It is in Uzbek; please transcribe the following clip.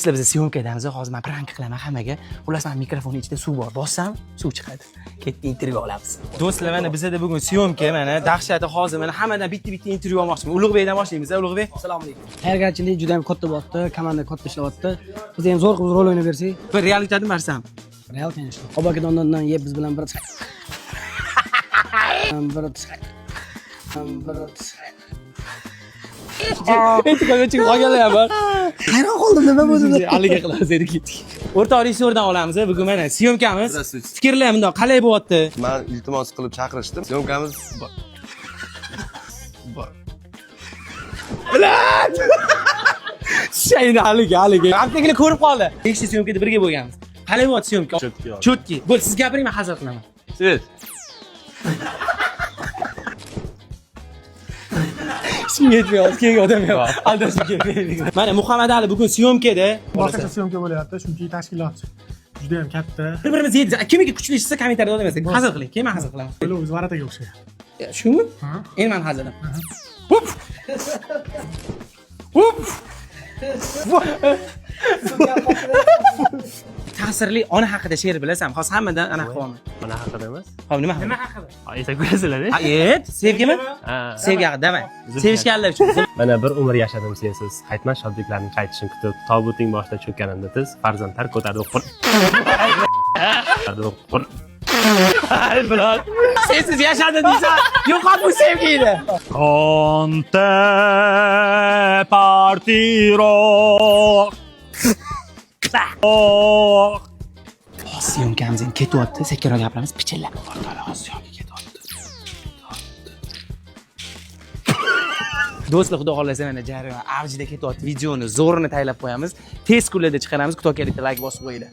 Do'stlar, biz syomkadamiz. Hozir men prank qilaman hammaga. Xullas, men mikrofonning ichida suv bor. Bossam, suv chiqadi. Ketdi intervyu olamiz. Do'stlar, mana bizda bugun syomka, mana dahshati hozir mana hammadan bitta intervyu olmoqchiman. Ulug'bekdan boshlaymiz. Ulug'bek, assalomu alaykum. Tayyorgarchilik juda ham katta bo'pti, komanda katta ishlayapti. Biz ham zo'r qilib rol o'ynab bersak. Bir realitadimi barsam? Real, конечно. Obakadondan yeb biz bilan bir E'tiqodga chiqib qolganlar. hayron qoldim nima bo'ldi? Aliga qilamiz edik. O'rtoq rejissyordan olamiz. Bugun mana syomkamiz. Fikrlar bundoq qalay bo'lyapti? Men iltimos qilib chaqirishdim. Syomkamiz Bilan. Shayni aliga. Haftaga ko'rib qoldi. 5 ta syomkada birga bo'lganmiz. Qalay bo'lyapti syomka? Chotki. Bo'l, siz gapiring, men hazil qilaman. siz Ishimga yetmayapti, keyingi odam yo'q. Aldashib kelmaydi. Mana Muhammad Ali bugun syomkada. Boshqacha syomka bo'lyapti, chunki tashkilot juda ham katta. Bir-birimizni yetdi. Kimga kuchli ishsa kommentariyada yozamiz. Hazil qiling. Keyin men hazil qilaman. Biz varataga o'xshayapti. Shumi? Endi men hazilim. Hop. Hop. Ta'sirli ona haqida she'r bilasan. Hozir hammadan ana qilaman. Mana haqida emas. Hop, nima haqida? Ayta ko'rasizlar-da. Ayet, sevgimi? Sevgi haqida demang. Sevishganlar uchun. Mana bir umr yashadim sensiz. Qaytmas shodliklarning qaytishini kutib, tobuting boshida cho'kkanimda tiz, farzandlar ko'tardi o'qir. Ay, bilan. Sensiz yashadim deysan, yo'qot bu sevgini. Conte partiro. Syomkamiz endi ketyapti. Sekinroq gapiramiz. Pichillab o'rtoqlar, hozir syomka ketyapti. Do'stlar, xudo xolasa mana jarayon avjida ketyapti. Videoni zo'rini taylab qo'yamiz. Tez kunlarda chiqaramiz. Kutokelikda like bosib qo'yinglar.